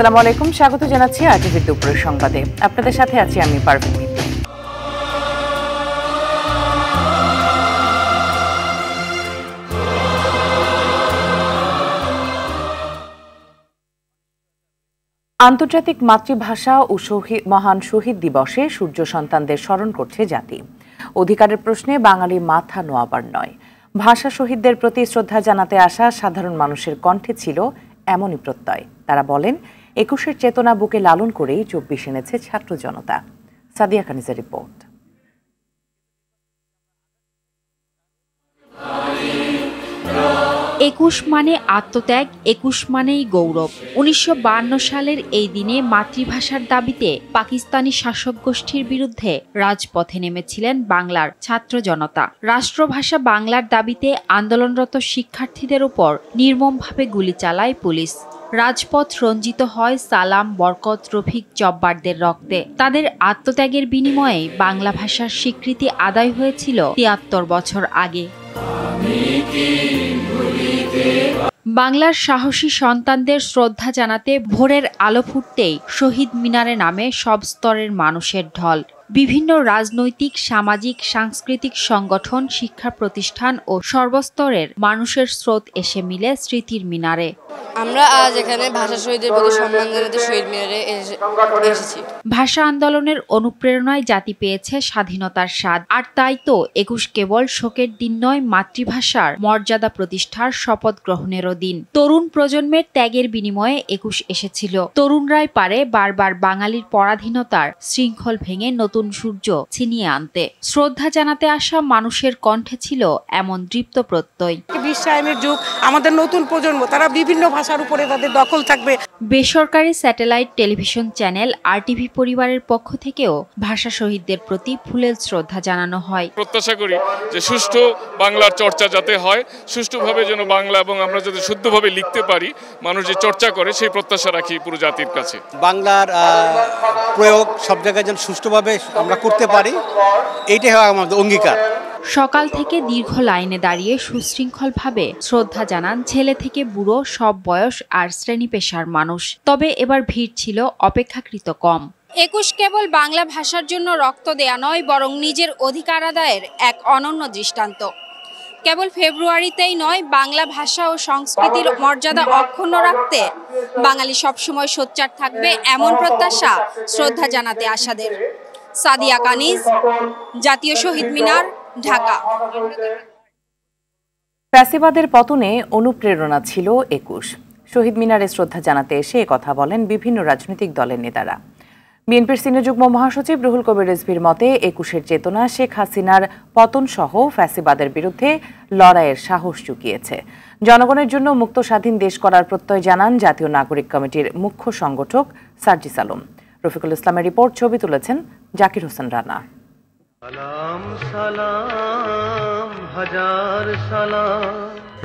আসসালামু আলাইকুম, স্বাগত জানাচ্ছি আরটিভি দুপুরের সংবাদে। আপনাদের সাথে আছি আমি পারভিন মিতু। আন্তর্জাতিক মাতৃভাষা ও মহান শহীদ দিবসে সূর্য সন্তানদের স্মরণ করছে জাতি। অধিকারের প্রশ্নে বাঙালি মাথা নোয়াবার নয়। ভাষা শহীদদের প্রতি শ্রদ্ধা জানাতে আসা সাধারণ মানুষের কণ্ঠে ছিল এমনই প্রত্যয়। তারা বলেন, ২১-এর চেতনা বুকে লালন করেই ২৪ এনেছে ছাত্র জনতা। সাদিয়া কানিজের রিপোর্ট। একুশ মানে আত্মত্যাগ, ২১ মানেই গৌরব। ১৯৫২ সালের এই দিনে মাতৃভাষার দাবিতে পাকিস্তানি শাসক গোষ্ঠীর বিরুদ্ধে রাজপথে নেমেছিলেন বাংলার ছাত্র জনতা। রাষ্ট্রভাষা বাংলার দাবিতে আন্দোলনরত শিক্ষার্থীদের উপর নির্মমভাবে গুলি চালায় পুলিশ। রাজপথ রঞ্জিত হয় সালাম, বরকত, রফিক, জব্বারদের রক্তে। তাদের আত্মত্যাগের বিনিময়ে বাংলা ভাষার স্বীকৃতি আদায় হয়েছিল ৭৩ বছর আগে। বাংলার সাহসী সন্তানদের শ্রদ্ধা জানাতে ভোরের আলো ফুটতেই শহীদ মিনারে নামে সব স্তরের মানুষের ঢল। বিভিন্ন রাজনৈতিক, সামাজিক, সাংস্কৃতিক সংগঠন, শিক্ষা প্রতিষ্ঠান ও সর্বস্তরের মানুষের স্রোত এসে মিলে স্মৃতির মিনারে। আমরা আজ এখানে ভাষা শহীদদের প্রতি সম্মান জানাতে শহীদ মিনারে এসেছি। ভাষা আন্দোলনের অনুপ্রেরণায় জাতি পেয়েছে স্বাধীনতার স্বাদ। আর তাই তো ২১ কেবল শোকের দিন নয়, মাতৃভাষার মর্যাদা প্রতিষ্ঠার শপথ গ্রহণেরও দিন। তরুণ প্রজন্মের ত্যাগের বিনিময়ে ২১ এসেছিল। তরুণরাই পারে বারবার বাঙালির পরাধীনতার শৃঙ্খল ভেঙে নতুন সূর্য ছিনিয়ে আনতে। শ্রদ্ধা জানাতে আসা মানুষের কণ্ঠে ছিল এমন দৃপ্ত প্রত্যয়। বিশ্বায়নের যুগ, আমাদের নতুন প্রজন্ম, তারা বিভিন্ন ভাষার উপরে তাদের দখল থাকবে। বেসরকারি স্যাটেলাইট টেলিভিশন চ্যানেল আরটিভি পরিবারের পক্ষ থেকেও ভাষা শহীদদের প্রতি ফুলেল শ্রদ্ধা জানানো হয়। প্রত্যাশা করি যে সুষ্ঠু বাংলার চর্চা যাতে হয়, সুষ্ঠুভাবে যেন বাংলা এবং আমরা যাতে শুদ্ধভাবে লিখতে পারি, মানুষ যে চর্চা করে সেই প্রত্যাশা রাখি পুরো জাতির কাছে। বাংলার প্রয়োগ সব জায়গায় যেন সুষ্ঠুভাবে আমরা করতে পারি, এইটাই হয় আমাদের অঙ্গীকার। সকাল থেকে দীর্ঘ লাইনে দাঁড়িয়ে সুশৃঙ্খলভাবে শ্রদ্ধা জানান ছেলে থেকে বুড়ো সব বয়স আর শ্রেণী পেশার মানুষ। তবে এবার ভিড় ছিল অপেক্ষাকৃত কম। ২১ কেবল বাংলা ভাষার জন্য রক্ত দেয়া নয়, বরং নিজের অধিকার আদায়ের এক অনন্য দৃষ্টান্ত। কেবল ফেব্রুয়ারিতেই নয়, বাংলা ভাষা ও সংস্কৃতির মর্যাদা অক্ষুণ্ণ রাখতে বাঙালি সবসময় সোচ্চার থাকবে, এমন প্রত্যাশা শ্রদ্ধা জানাতে আসাদের। সাদিয়া কানিজ, জাতীয় শহীদ মিনার, ঢাকা। ফ্যাসিবাদের পতনে অনুপ্রেরণা ছিল ২১। শহীদ মিনারে শ্রদ্ধা জানাতে এসে কথা বলেন বিভিন্ন রাজনৈতিক দলের নেতারা। বিএনপির সিনিয়র যুগ্ম মহাসচিব রুহুল কবির রিজভীর মতে ২১-এর চেতনা শেখ হাসিনার পতন সহ ফ্যাসিবাদের বিরুদ্ধে লড়াইয়ের সাহস জুগিয়েছে। জনগণের জন্য মুক্ত স্বাধীন দেশ করার প্রত্যয় জানান জাতীয় নাগরিক কমিটির মুখ্য সংগঠক সার্জিস আলম। রফিকুল ইসলামের রিপোর্ট, ছবি তুলেছেন জাকির হোসেন রানা।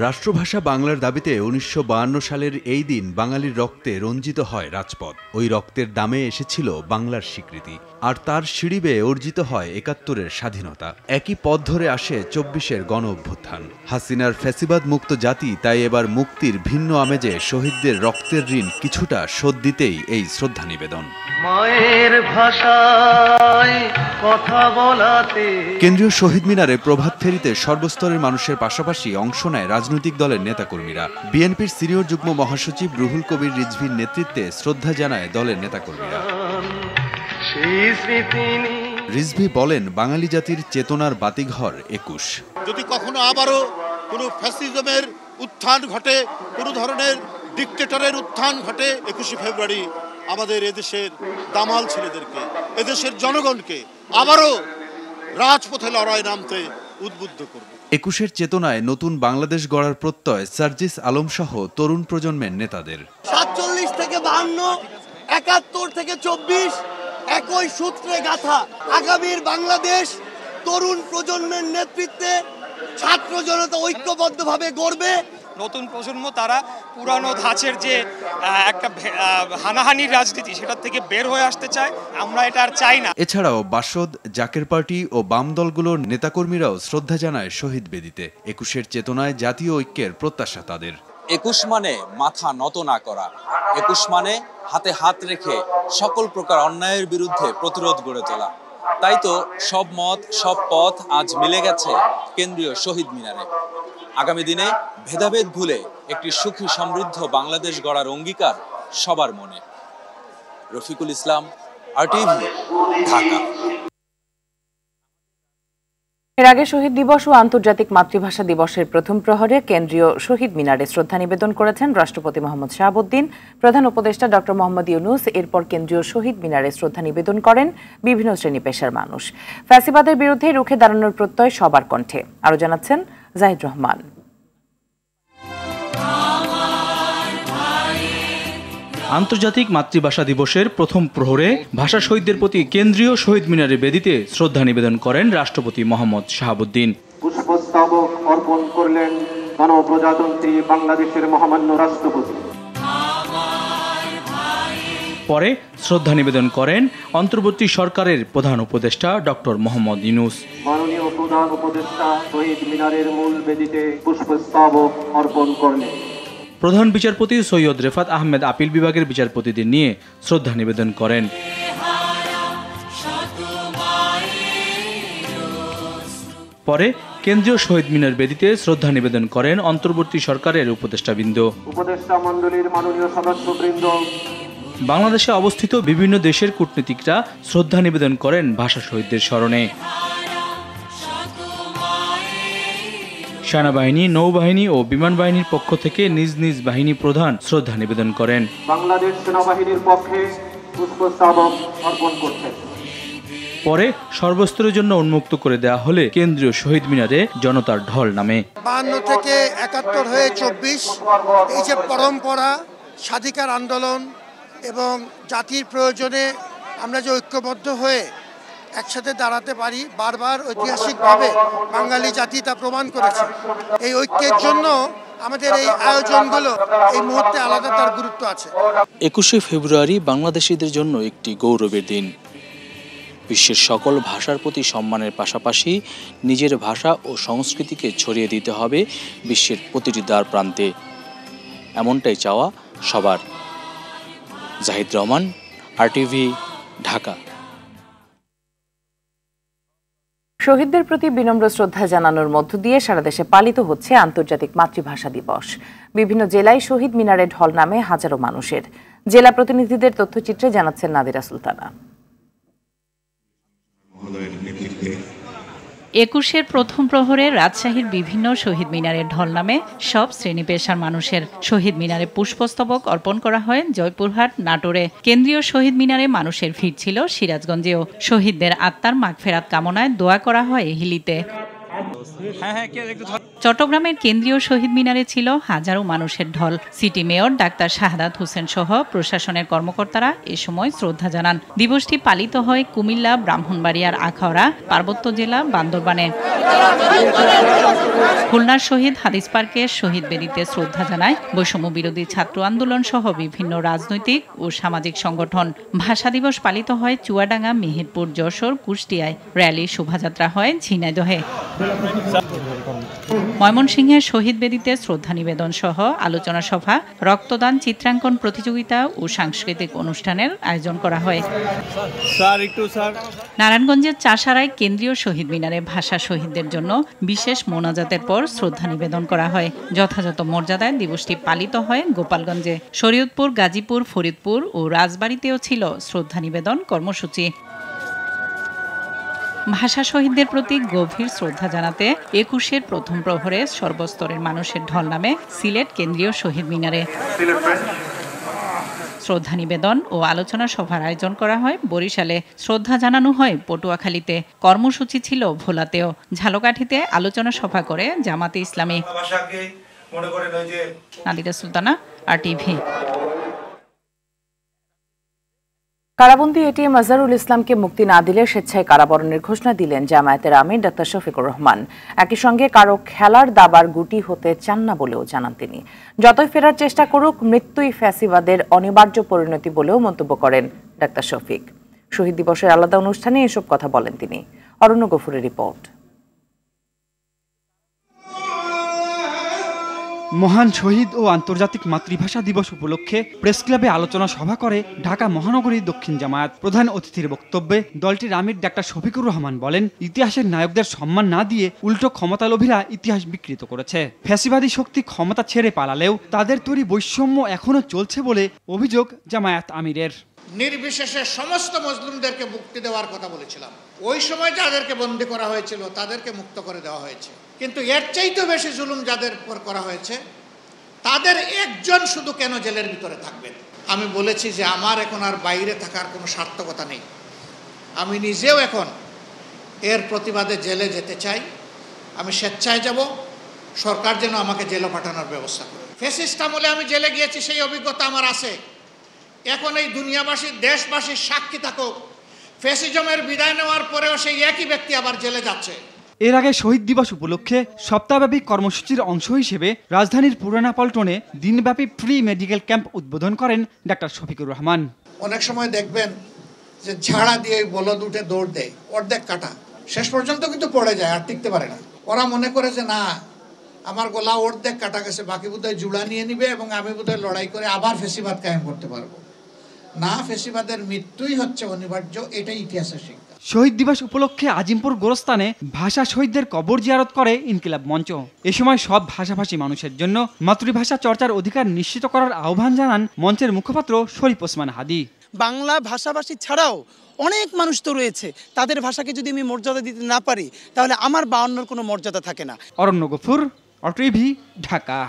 রাষ্ট্রভাষা বাংলার দাবিতে ১৯৫২ সালের এই দিন বাঙালির রক্তে রঞ্জিত হয় রাজপথ। ওই রক্তের দামে এসেছিল বাংলার স্বীকৃতি, আর তার সিঁড়ি বেয়ে অর্জিত হয় ৭১-এর স্বাধীনতা। একই পথ ধরে আসে ২৪-এর গণ অভ্যুত্থান। হাসিনার ফ্যাসিবাদ মুক্ত জাতি তাই এবার মুক্তির ভিন্ন আমেজে শহীদদের রক্তের ঋণ কিছুটা শোধ দিতেই এই শ্রদ্ধা নিবেদন। মায়ের ভাষায় কথা বলাতে কেন্দ্রীয় শহীদ মিনারে প্রভাত ফেরিতে সর্বস্তরের মানুষের পাশাপাশি অংশ নেয় রাজনৈতিক দলের নেতাকর্মীরা। বিএনপির সিনিয়র যুগ্ম মহাসচিব রুহুল কবির রিজভীর নেতৃত্বে শ্রদ্ধা জানায় দলের নেতাকর্মীরা। রিজভী বলেন, বাঙালি জাতির চেতনার বাতিঘর ২১। যদি কখনো আবারও কোনো ফ্যাসিজমের উত্থান ঘটে, কোনো ধরনের ডিক্টেটরের উত্থান ঘটে, ২১শে ফেব্রুয়ারি আমাদের এদেশের দামাল ছেলেদেরকে, এদেশের জনগণকে আবারও রাজপথে লড়াই নামতে উদ্বুদ্ধ করবে। ২১-এর চেতনায় নতুন বাংলাদেশ গড়ার প্রত্যয় সার্জিস আলম সহ তরুণ প্রজন্মের নেতাদের। ৪৭ থেকে ৫২, ৭১ থেকে ২৪ একই সূত্রে গাথা আগামীর বাংলাদেশ তরুণ প্রজন্মের নেতৃত্বে ছাত্র জনতা ঐক্যবদ্ধভাবে গড়বে। নতুন প্রজন্ম তারা পুরানো ধাঁচের যে একটা হানাহানির রাজনীতি, সেটার থেকে বের হয়ে আসতে চায়। আমরা এটা আর চাই না। এছাড়াও বাসদ, জাকের পার্টি ও বাম দলগুলোর নেতাকর্মীরাও শ্রদ্ধা জানায় শহীদ বেদিতে। ২১-এর চেতনায় জাতীয় ঐক্যের প্রত্যাশা তাদের। একুশ মানে মাথা নত না করা, একুশ মানে হাতে হাত রেখে সকল প্রকার অন্যায়ের বিরুদ্ধে প্রতিরোধ গড়ে তোলা। তাই তো সব মত সব পথ আজ মিলে গেছে কেন্দ্রীয় শহীদ মিনারে। আগামী দিনে ভেদাভেদ ভুলে একটি সুখী সমৃদ্ধ বাংলাদেশ গড়ার অঙ্গীকার সবার মনে। রফিকুল ইসলাম, RTV, ঢাকা। এর আগে শহীদ দিবস ও আন্তর্জাতিক মাতৃভাষা দিবসের প্রথম প্রহরে কেন্দ্রীয় শহীদ মিনারে শ্রদ্ধা নিবেদন করেছেন রাষ্ট্রপতি মোহাম্মদ শাহাবুদ্দিন, প্রধান উপদেষ্টা ডক্টর মোহাম্মদ ইউনুস। এরপর কেন্দ্রীয় শহীদ মিনারে শ্রদ্ধা নিবেদন করেন বিভিন্ন শ্রেণী পেশার মানুষ। ফ্যাসিবাদের বিরুদ্ধে রুখে দাঁড়ানোর প্রত্যয় সবার কণ্ঠে। আরো জানাচ্ছেন জাহিদ রহমান। আন্তর্জাতিক মাতৃভাষা দিবসের প্রথম প্রহরে ভাষা শহীদদের প্রতি কেন্দ্রীয় শহীদ মিনারে বেদিতে শ্রদ্ধা নিবেদন করেন রাষ্ট্রপতি মোহাম্মদ শাহাবুদ্দিন। পুষ্পস্তবক অর্পণ করলেন গণপ্রজাতন্ত্রী বাংলাদেশের মহামান্য রাষ্ট্রপতি। পরে শ্রদ্ধা নিবেদন করেন অন্তর্বর্তী সরকারের প্রধান উপদেষ্টা ডক্টর মোহাম্মদ ইউনুস। মাননীয় প্রধান উপদেষ্টা শহীদ মিনারের মূল বেদিতে পুষ্পস্তবক অর্পণ করলেন। প্রধান বিচারপতি সৈয়দ রেফাত আহমেদ আপিল বিভাগের বিচারপতিদের নিয়ে শ্রদ্ধা নিবেদন করেন। পরে কেন্দ্রীয় শহীদ মিনার বেদিতে শ্রদ্ধা নিবেদন করেন অন্তর্বর্তী সরকারের উপদেষ্টাবৃন্দ। উপদেষ্টা মণ্ডলীর মাননীয় সদস্যবৃন্দ। বাংলাদেশে অবস্থিত বিভিন্ন দেশের কূটনীতিকরা শ্রদ্ধা নিবেদন করেন ভাষা শহীদদের স্মরণে। সেনাবাহিনী, নৌবাহিনী ও বিমান বাহিনীর পক্ষ থেকে নিজ নিজ বাহিনী প্রধান শ্রদ্ধা নিবেদন করেন। বাংলাদেশ সেনাবাহিনীর পক্ষে পুষ্পস্তবক অর্পণ করছেন। পরে সর্বস্তরের জন্য উন্মুক্ত করে দেওয়া হলে কেন্দ্রীয় শহীদ মিনারে জনতার ঢল নামে। 52 থেকে 71 হয়ে 24, এই যে পরম্পরা, স্বাধিকার আন্দোলন এবং জাতির প্রয়োজনে আমরা যে ঐক্যবদ্ধ হয়ে একসাথে দাঁড়াতে পারি, বারবার ঐতিহাসিকভাবে বাঙালি জাতি তা প্রমাণ করেছে। এই ঐক্যের জন্য আমাদের এই আয়োজনগুলো এই মুহূর্তে আলাদা তার গুরুত্ব আছে। 21শে ফেব্রুয়ারি বাংলাদেশিদের জন্য একটি গৌরবের দিন। বিশ্বের সকল ভাষার প্রতি সম্মানের পাশাপাশি নিজের ভাষা ও সংস্কৃতিকে ছড়িয়ে দিতে হবে বিশ্বের প্রতিটি দ্বার প্রান্তে, এমনটাই চাওয়া সবার। জাহিদ রহমান, RTV, ঢাকা। শহীদদের প্রতি বিনম্র শ্রদ্ধা জানানোর মধ্য দিয়ে সারা দেশে পালিত হচ্ছে আন্তর্জাতিক মাতৃভাষা দিবস। বিভিন্ন জেলায় শহীদ মিনারে ঢল নামে হাজারো মানুষের। জেলা প্রতিনিধিদের তথ্যচিত্রে জানাচ্ছেন নাদিরা সুলতানা। 21-এর প্রথম প্রহরে রাজশাহীর বিভিন্ন শহীদ মিনারে ঢল নামে সব শ্রেণী পেশার মানুষের। শহীদ মিনারে পুষ্পস্তবক অর্পণ করা হয় জয়পুরহাট, নাটোরে। কেন্দ্রীয় শহীদ মিনারে মানুষের ভিড় ছিল সিরাজগঞ্জেও। শহীদদের আত্মার মাগফেরাত কামনায় দোয়া করা হয় হিলিতে। চট্টগ্রামের কেন্দ্রীয় শহীদ মিনারে ছিল হাজারো মানুষের ঢল। City mayor doctor Shahadat Hossain সহ প্রশাসনের কর্মকর্তারা এ সময় শ্রদ্ধা জানান। দিবসটি পালিত হয় কুমিল্লা, ব্রাহ্মণবাড়িয়ার আখাউড়া, পার্বত্য জেলা বান্দরবানে। খুলনার শহীদ হাদিস পার্কে শহীদ বেদিতে শ্রদ্ধা জানায় বৈষম্য বিরোধী ছাত্র আন্দোলন সহ বিভিন্ন রাজনৈতিক ও সামাজিক সংগঠন। ভাষা দিবস পালিত হয় চুয়াডাঙ্গা, মেহেরপুর, যশোর, কুষ্টিয়ায়। র্যালি শোভাযাত্রা হয় ঝিনাইদহে। ময়মনসিংহের শহীদ বেদিতে শ্রদ্ধা নিবেদন সহ আলোচনা সভা, রক্তদান, চিত্রাঙ্কন প্রতিযোগিতা ও সাংস্কৃতিক অনুষ্ঠানের আয়োজন করা হয়। নারায়ণগঞ্জের চাষারায় কেন্দ্রীয় শহীদ মিনারে ভাষা শহীদদের জন্য বিশেষ মোনাজাতের পর শ্রদ্ধা নিবেদন করা হয়। যথাযথ মর্যাদায় দিবসটি পালিত হয় গোপালগঞ্জে। শরীয়তপুর, গাজীপুর, ফরিদপুর ও রাজবাড়ীতেও ছিল শ্রদ্ধা নিবেদন কর্মসূচি। ভাষা শহীদদের প্রতি গভীর শ্রদ্ধা জানাতে 21-এর প্রথম প্রহরে সর্বস্তরের মানুষের ঢল নামে সিলেট কেন্দ্রীয় শহীদ মিনারে। শ্রদ্ধা নিবেদন ও আলোচনা সভার আয়োজন করা হয় বরিশালে। শ্রদ্ধা জানানো হয় পটুয়াখালীতে। কর্মসূচি ছিল ভোলাতেও। ঝালকাঠিতে আলোচনা সভা করে জামাতে ইসলামী। নাদিরা সুলতানা, RTV। কারাবন্দী এটিএম আজহারুল ইসলামকে মুক্তি না দিলে স্বেচ্ছায় কারাবরণের ঘোষণা দিলেন জামায়াতের আমির ডাক্তার শফিকুর রহমান। একই সঙ্গে কারো খেলার দাবার গুটি হতে চান না বলেও জানান তিনি। যতই ফেরার চেষ্টা করুক, মৃত্যুই ফ্যাসিবাদের অনিবার্য পরিণতি বলেও মন্তব্য করেন ডাক্তার শফিক। শহীদ দিবসের আলাদা অনুষ্ঠানে এসব কথা বলেন তিনি। অরণ্য গফুরের রিপোর্ট। মহান শহীদ ও আন্তর্জাতিক মাতৃভাষা দিবস উপলক্ষে প্রেস ক্লাবে আলোচনা সভা করে ঢাকা মহানগরী দক্ষিণ জামায়াত। প্রধান অতিথির বক্তব্যে দলটির আমির ডাক্তার শফিকুর রহমান বলেন, ইতিহাসের নায়কদের সম্মান না দিয়ে উল্টো ক্ষমতালোভীরা ইতিহাস বিকৃত করেছে। ফ্যাসিবাদী শক্তি ক্ষমতা ছেড়ে পালালেও তাদের তৈরি বৈষম্য এখনো চলছে বলে অভিযোগ জামায়াত আমিরের। নির্বিশেষে সমস্ত মুসলিমদেরকে মুক্তি দেওয়ার কথা বলেছিলাম। ওই সময় যাদেরকে বন্দী করা হয়েছিল তাদেরকে মুক্ত করে দেওয়া হয়েছে, কিন্তু এর চাইতে বেশি জুলুম যাদের উপর করা হয়েছে তাদের একজন শুধু কেন জেলের ভিতরে থাকবেন? আমি বলেছি যে আমার এখন আর বাইরে থাকার কোনো সার্থকতা নেই। আমি নিজেও এখন এর প্রতিবাদে জেলে যেতে চাই। আমি স্বেচ্ছায় যাব, সরকার যেন আমাকে জেলে পাঠানোর ব্যবস্থা করে। ফ্যাসিস্ট আমলে আমি জেলে গিয়েছি, সেই অভিজ্ঞতা আমার আছে। এখন এই দুনিয়াবাসী দেশবাসীর সাক্ষী থাকুক, ফ্যাসিজমের বিদায় নেওয়ার পরেও সেই একই ব্যক্তি আবার জেলে যাচ্ছে। এর আগে শহীদ দিবস উপলক্ষে সপ্তাহব্যাপী কর্মসূচির অংশ হিসেবে রাজধানীর পুরানা পল্টনে দিনব্যাপী ফ্রি মেডিকেল ক্যাম্প উদ্বোধন করেন ডাক্তার শফিকুর রহমান। অনেক সময় দেখবেন যে ঝাড়া দিয়ে বলদ উঠে দৌড় দেয়, অর্ধেক কাটা, শেষ পর্যন্ত কিন্তু পড়ে যায়, আর টিকতে পারে না। ওরা মনে করে যে না, আমার গলা অর্ধেক কাটা গেছে, বাকি বোধহয় জুড়া নিয়ে নিবে এবং আমি বোধহয় লড়াই করে আবার ফেসিবাদ কায়েম করতে পারবো। না, ফেসিবাদের মৃত্যুই হচ্ছে অনিবার্য, এটাই ইতিহাসের শিক্ষা। শহীদ দিবস উপলক্ষে আজিমপুর গোরস্থানে ভাষা শহীদদের কবর জিয়ারত করে ইনকিলাব মঞ্চ। এ সময় সব ভাষাভাষী মানুষের জন্য মাতৃভাষা চর্চার অধিকার নিশ্চিত করার আহ্বান জানান মঞ্চের মুখপাত্র শরীফ ওসমান হাদি। বাংলা ভাষাভাষী ছাড়াও অনেক মানুষ তো রয়েছে, তাদের ভাষাকে যদি আমি মর্যাদা দিতে না পারি তাহলে আমার 52-র কোনো মর্যাদা থাকে না। অরণ্য গফুর, অটিভি, ঢাকা।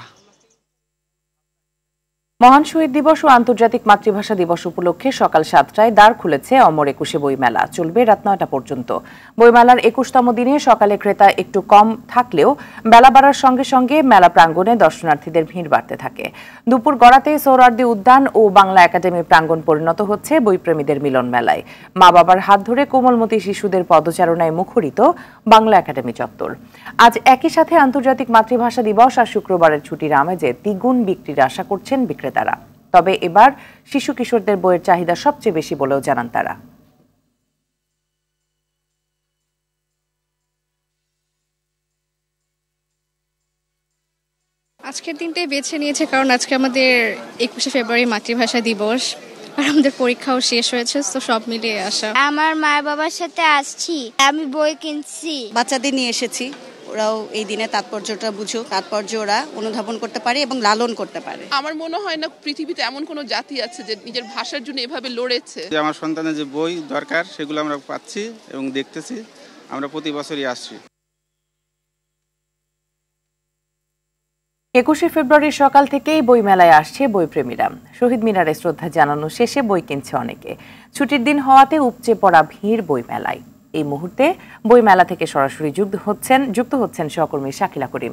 মহান শহীদ দিবস ও আন্তর্জাতিক মাতৃভাষা দিবস উপলক্ষে সকাল 7টায় দ্বার খুলেছে অমর একুশে বইমেলা। চলবে রাত 9টা পর্যন্ত। বইমেলার 21তম দিনে সকালে ক্রেতা একটু কম থাকলেও বেলা বাড়ার সঙ্গে সঙ্গে মেলা প্রাঙ্গণে দর্শনার্থীদের ভিড় বাড়তে থাকে। দুপুর গড়াতে সোহরাওয়ার্দী উদ্যান ও বাংলা একাডেমি প্রাঙ্গণ পরিণত হচ্ছে বইপ্রেমীদের মিলন মেলায়। মা বাবার হাত ধরে কোমলমতি শিশুদের পদচারণায় মুখরিত বাংলা একাডেমি চত্বর। আজ একই সাথে আন্তর্জাতিক মাতৃভাষা দিবস আর শুক্রবারের ছুটির আমেজে দ্বিগুণ বিক্রির আশা করছেন বিক্রেতারা। তবে এবার শিশু কিশোরদের বইয়ের চাহিদা সবচেয়ে বেশি বলেও জানান তারা। আজকের দিনটাই বেছে নিয়েছে কারণ আজকে আমাদের 21শে ফেব্রুয়ারি মাতৃভাষা দিবস আর আমাদের পরীক্ষাও শেষ হয়েছে, তো সব মিলিয়ে আসা। আমার মা বাবার সাথে আসছি, আমি বই কিনছি, বাচ্চাদের নিয়ে এসেছি। ওরাও এই দিনে তাৎপর্যটা বুঝুক, তাৎপর্য ওরা অনুধাবন করতে পারে এবং লালন করতে পারে। আমার মনে হয় না পৃথিবীতে এমন কোনো জাতি আছে যে নিজের ভাষার জন্য এভাবে লড়েছে। আমার সন্তানের যে বই দরকার সেগুলো আমরা পাচ্ছি এবং দেখতেছি। আমরা প্রতি বছরই আসছি। 21শে ফেব্রুয়ারি সকাল থেকেই বইমেলায় আসছে বইপ্রেমীরা। শহীদ মিনারে শ্রদ্ধা জানানো শেষে বই কিনছে অনেকে। ছুটির দিন হওয়াতে উপচে পড়া ভিড় বইমেলায়। এই মুহূর্তে বইমেলা থেকে সরাসরি যুক্ত হচ্ছেন সহকর্মী শাকিলা করিম।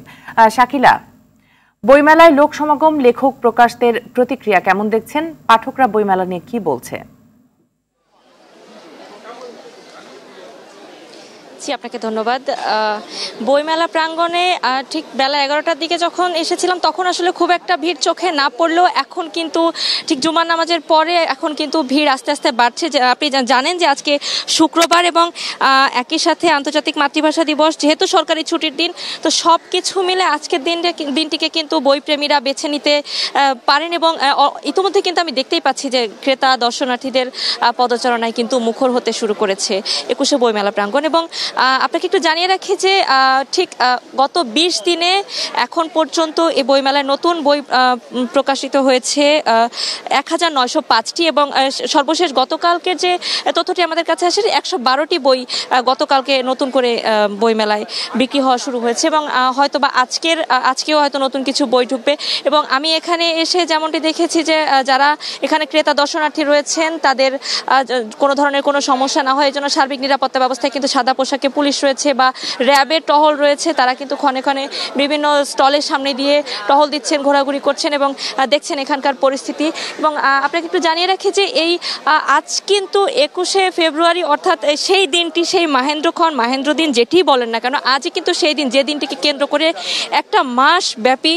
শাকিলা, বইমেলায় লোক সমাগম, লেখক প্রকাশদের প্রতিক্রিয়া কেমন দেখছেন? পাঠকরা বইমেলা নিয়ে কি বলছে? আপনাকে ধন্যবাদ। বইমেলা প্রাঙ্গণে ঠিক বেলা 11টার দিকে যখন এসেছিলাম তখন আসলে খুব একটা ভিড় চোখে না পড়লেও এখন কিন্তু ঠিক জুমার নামাজের পরে এখন কিন্তু ভিড় আস্তে আস্তে বাড়ছে। আপনি জানেন যে আজকে শুক্রবার এবং একই সাথে আন্তর্জাতিক মাতৃভাষা দিবস, যেহেতু সরকারি ছুটির দিন, তো সব কিছু মিলে আজকের দিনটিকে কিন্তু বইপ্রেমীরা বেছে নিতে পারেন এবং ইতিমধ্যে কিন্তু আমি দেখতেই পাচ্ছি যে ক্রেতা দর্শনার্থীদের পদচারণায় কিন্তু মুখর হতে শুরু করেছে 21শে বইমেলা প্রাঙ্গণ। এবং আপনাকে একটু জানিয়ে রাখি যে ঠিক গত 20 দিনে এখন পর্যন্ত এই বইমেলায় নতুন বই প্রকাশিত হয়েছে 1905টি এবং সর্বশেষ গতকালকের যে তথ্যটি আমাদের কাছে আসে 112টি বই গতকালকে নতুন করে বইমেলায় বিক্রি হওয়া শুরু হয়েছে এবং হয়তো বা আজকেও হয়তো নতুন কিছু বই ঢুকবে। এবং আমি এখানে এসে যেমনটি দেখেছি যে যারা এখানে ক্রেতা দর্শনার্থী রয়েছেন তাদের কোনো ধরনের কোনো সমস্যা না হয় এই জন্য সার্বিক নিরাপত্তা ব্যবস্থায় কিন্তু সাদা পোশাকে পুলিশ রয়েছে বা র্যাবের টহল রয়েছে। তারা কিন্তু ক্ষণে ক্ষণে বিভিন্ন স্টলের সামনে দিয়ে টহল দিচ্ছেন, ঘোরাঘুরি করছেন এবং দেখছেন এখানকার পরিস্থিতি। এবং আপনাকে একটু জানিয়ে রাখি যে এই আজ কিন্তু 21শে ফেব্রুয়ারি অর্থাৎ সেই দিনটি, সেই মাহেন্দ্র দিন যেটি বলেন না কেন, আজই কিন্তু সেই দিন যে দিনটিকে কেন্দ্র করে একটা মাস ব্যাপী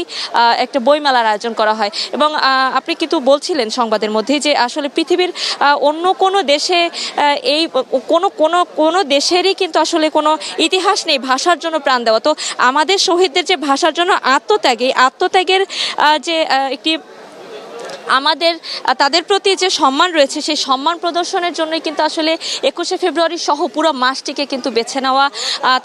একটা বইমেলার আয়োজন করা হয়। এবং আপনি কিন্তু বলছিলেন সংবাদের মধ্যে যে আসলে পৃথিবীর অন্য কোনো দেশে এই কোনো দেশেরই কিন্তু আসলে আসলে কোনো ইতিহাস নেই ভাষার জন্য প্রাণ দেওয়া। তো আমাদের শহীদদের যে ভাষার জন্য আত্মত্যাগ, এই আত্মত্যাগের যে একটি আমাদের তাদের প্রতি যে সম্মান রয়েছে সেই সম্মান প্রদর্শনের জন্যই কিন্তু আসলে 21শে ফেব্রুয়ারি সহ পুরো মাসটিকে কিন্তু বেছে নেওয়া,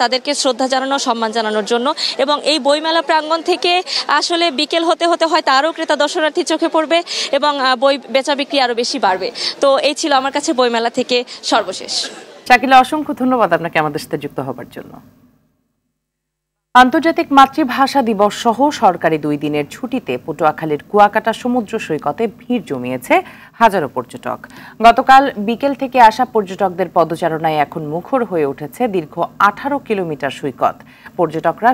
তাদেরকে শ্রদ্ধা জানানো, সম্মান জানানোর জন্য। এবং এই বইমেলা প্রাঙ্গণ থেকে আসলে বিকেল হতে হতে হয়তো আরও ক্রেতা দর্শনার্থী চোখে পড়বে এবং বই বেচা বিক্রি আরও বেশি বাড়বে। তো এই ছিল আমার কাছে বইমেলা থেকে সর্বশেষ। শাকিলা, অসংখ্য ধন্যবাদ আপনাকে আমাদের সাথে যুক্ত হবার জন্য। আন্তর্জাতিক মাতৃভাষা দিবস সহ সরকারি 2 দিনের ছুটিতে পটুয়াখালীর কুয়াকাটা সমুদ্র সৈকতে ভিড় জমিয়েছে হাজারো পর্যটক। গতকাল বিকেল থেকে আসা পর্যটকদের পদচারণায় এখন মুখর হয়ে উঠেছে দীর্ঘ 18 কিলোমিটার সৈকত। পর্যটকরা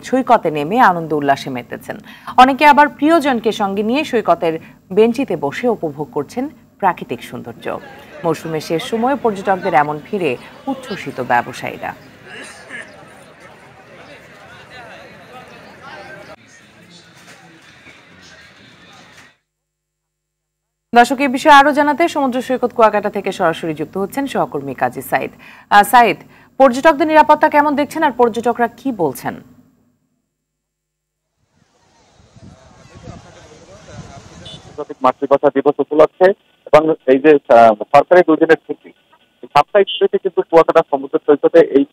সৈকতে নেমে আনন্দ উল্লাসে মেতেছেন। অনেকে আবার প্রিয়জনকে সঙ্গে নিয়ে সৈকতের বেঞ্চিতে বসে উপভোগ করছেন প্রাকৃতিক সৌন্দর্য। মৌসুমের শেষ সময়ে পর্যটকদের এমন ভিড়ে উচ্ছ্বসিত ব্যবসায়ীরা। দর্শক, এই বিষয়ে আরো জানাতে সমুদ্র সৈকত কুয়াকাটা থেকে সরাসরি যুক্ত হচ্ছেন সহকর্মী কাজী সাইদ। সাইদ, পর্যটকদের নিরাপত্তা কেমন দেখছেন আর পর্যটকরা কি বলছেন? মাতৃভাষা দিবস উপলক্ষে এবং এই যে সরকারি 2 দিনের ছুটি, সাপ্তাহিক ছুটিতে কিন্তু কুয়াকাটা সমুদ্র সৈকতে এই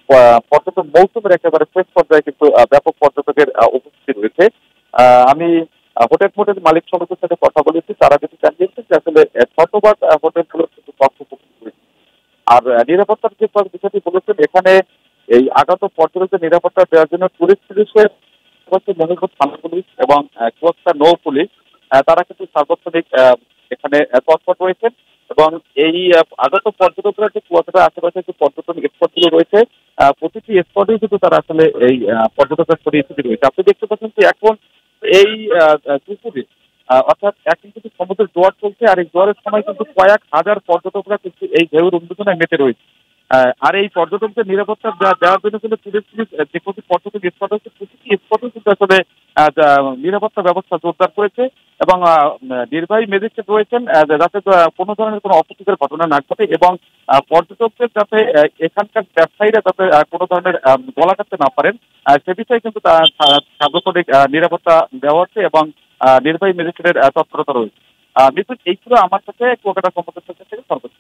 পর্যটন মৌসুমের একেবারে শেষ পর্যায়ে কিন্তু ব্যাপক পর্যটকের উপস্থিতি রয়েছে। আমি হোটেল মালিক সমিতির সাথে কথা বলেছি, তারা যেটি জানিয়েছেন যে আসলে শতভাগ হোটেলগুলোর কিন্তু কর্তৃপক্ষ রয়েছে। আর নিরাপত্তার যে বিষয়টি বলেছেন, এখানে এই আগত পর্যটকদের নিরাপত্তা দেওয়ার জন্য টুরিস্ট পুলিশের মনিপুর থানা পুলিশ এবং কুয়াকাটা নৌ পুলিশ তারা কিন্তু সার্বক্ষণিক এখানে তৎপর রয়েছেন। এবং এই আগত পর্যটকরা যে কুয়াকাটার আশেপাশে যে পর্যটন স্পটগুলো রয়েছে, প্রতিটি স্পটেই কিন্তু তারা আসলে এই পর্যটকরা ছড়িয়ে রয়েছে। আপনি দেখতে পাচ্ছেন যে এখন এই দুপুরে অর্থাৎ এখন কিন্তু সমুদ্রের জোয়ার চলছে, আর এই জোয়ারের সময় কিন্তু কয়েক হাজার পর্যটকরা কিন্তু এই ঢেউর উন্মোচনায় মেতে রয়েছে। আর এই পর্যটকদের নিরাপত্তা দেওয়ার জন্য কিন্তু টুরিস্ট পুলিশ যে কোনো পর্যটক স্পট হচ্ছে প্রতিটি স্পটে কিন্তু আসলে নিরাপত্তা ব্যবস্থা জোরদার করেছে এবং নির্বাহী ম্যাজিস্ট্রেট রয়েছেন যাতে কোনো ধরনের কোনো অপ্রীতিকর ঘটনা না ঘটে এবং পর্যটকদের যাতে এখানকার ব্যবসায়ীরা যাতে কোনো ধরনের গলা কাটতে না পারেন সে বিষয়ে কিন্তু সার্বক্ষণিক নিরাপত্তা দেওয়া হচ্ছে এবং নির্বাহী ম্যাজিস্ট্রেটের তৎপরতা রয়েছে। মিথুন, এই ছিল আমার সাথে কুয়াকাটা সমুদ্র সৈকত থেকে সর্বোচ্চ।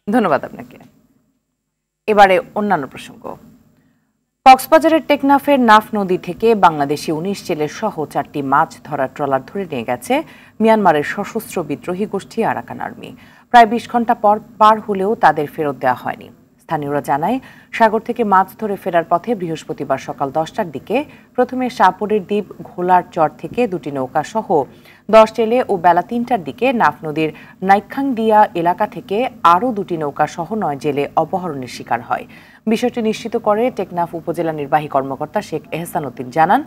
ধন্যবাদ আপনাকে। এবারে অন্যান্য প্রসঙ্গ। কক্সবাজারের টেকনাফের নাফ নদী থেকে বাংলাদেশি 19 জেলের সহ 4টি মাছ ধরার ট্রলার ধরে নিয়ে গেছে মিয়ানমারের সশস্ত্র বিদ্রোহী গোষ্ঠী আরাকান আর্মি। প্রায় 20 ঘন্টা পর পার হলেও তাদের ফেরত দেওয়া হয়নি। স্থানীয়রা জানায়, সাগর থেকে মাছ ধরে ফেরার পথে বৃহস্পতিবার সকাল 10টার দিকে প্রথমে শাহপুরের দ্বীপ ঘোলার চর থেকে 2টি নৌকা সহ 10 জেলে ও বেলা 3টার দিকে নাফ নদীর নাইখাংদিয়া এলাকা থেকে আরও 2টি নৌকা সহ 9 জেলে অপহরণের শিকার হয়। বিষয়টি নিশ্চিত করে টেকনাফ উপজেলা নির্বাহী কর্মকর্তা শেখ এহসান উদ্দিন জানান,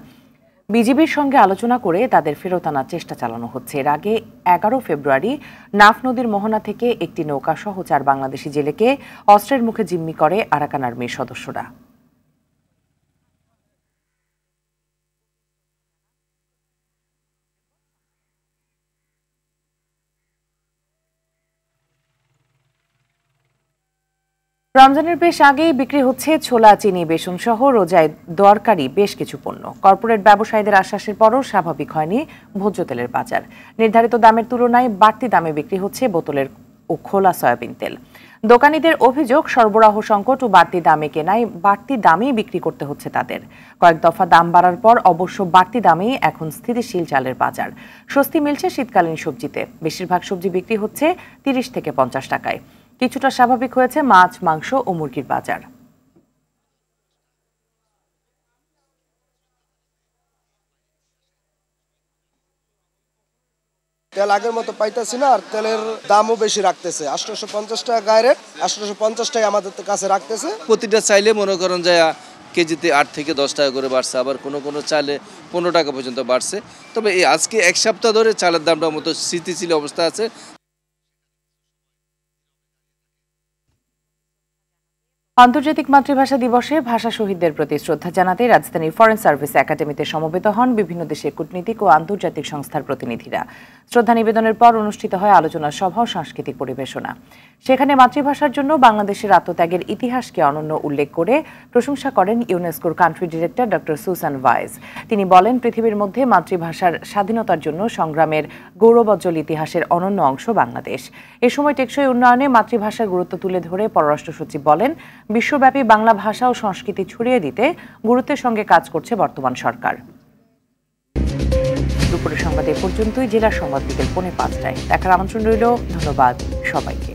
বিজিবির সঙ্গে আলোচনা করে তাদের ফেরত আনার চেষ্টা চালানো হচ্ছে। এর আগে 11 ফেব্রুয়ারি নাফ নদীর মোহনা থেকে একটি নৌকা সহ 4 বাংলাদেশি জেলেকে অস্ত্রের মুখে জিম্মি করে আরাকান আর্মির সদস্যরা। রমজানের বেশ আগেই বিক্রি হচ্ছে ছোলা, চিনি, বেসন সহ রোজায় দরকারি বেশ কিছু পণ্য। কর্পোরেট ব্যবসায়ীদের আশ্বাসের পরও স্বাভাবিক হয়নি ভোজ্য তেলের বাজার। নির্ধারিত দামের তুলনায় বাড়তি দামে বিক্রি হচ্ছে বোতলের ও খোলা সয়াবিন তেল। দোকানীদের অভিযোগ, সরবরাহ সংকট ও বাড়তি দামে কেনায় বাড়তি দামেই বিক্রি করতে হচ্ছে তাদের। কয়েক দফা দাম বাড়ার পর অবশ্য বাড়তি দামেই এখন স্থিতিশীল চালের বাজার। স্বস্তি মিলছে শীতকালীন সবজিতে। বেশিরভাগ সবজি বিক্রি হচ্ছে 30 থেকে 50 টাকায়। কিছুটা স্বাভাবিক হয়েছে মাছ, মাংস ও মুরগির বাজার। তেল আগের মতো পাইতেছি না, আর তেলের দামও বেশি রাখতেছে। 1850 টাকা গায়ে রেট, 1850 টাকা আমাদের কাছে রাখতেছে। প্রতিটা চাইলে মনে করেন যে কেজিতে 8 থেকে 10 টাকা করে বাড়ছে, আবার কোনো চালে 15 টাকা পর্যন্ত বাড়ছে। তবে এই আজকে 1 সপ্তাহ ধরে চালের দামটা মতো স্থিতিশীল অবস্থা আছে। আন্তর্জাতিক মাতৃভাষা দিবসে ভাষা শহীদদের প্রতি শ্রদ্ধা জানাতে রাজধানীর ফরেন সার্ভিস একাডেমিতে সমবেত হন বিভিন্ন দেশের কূটনীতিক ও আন্তর্জাতিক সংস্থার প্রতিনিধিরা। শ্রদ্ধা নিবেদনের পর অনুষ্ঠিত হয় আলোচনা সভা ও সাংস্কৃতিক পরিবেশনা। সেখানে মাতৃভাষার জন্য বাংলাদেশের আত্মত্যাগের ইতিহাসকে অনন্য উল্লেখ করে প্রশংসা করেন ইউনেস্কোর কান্ট্রি ডিরেক্টর ডক্টর সুসান ভাইজ। তিনি বলেন, পৃথিবীর মধ্যে মাতৃভাষার স্বাধীনতার জন্য সংগ্রামের গৌরবোজ্জ্বল ইতিহাসের অনন্য অংশ বাংলাদেশ। এ সময় টেকসই উন্নয়নে মাতৃভাষার গুরুত্ব তুলে ধরে পররাষ্ট্র সচিব বলেন, বিশ্বব্যাপী বাংলা ভাষা ও সংস্কৃতি ছড়িয়ে দিতে গুরুত্বের সঙ্গে কাজ করছে বর্তমান সরকার। দুপুরের সংবাদ এ পর্যন্তই। জেলার সংবাদ বিকেল 4:45টায় দেখার আমন্ত্রণ রইল। ধন্যবাদ সবাইকে।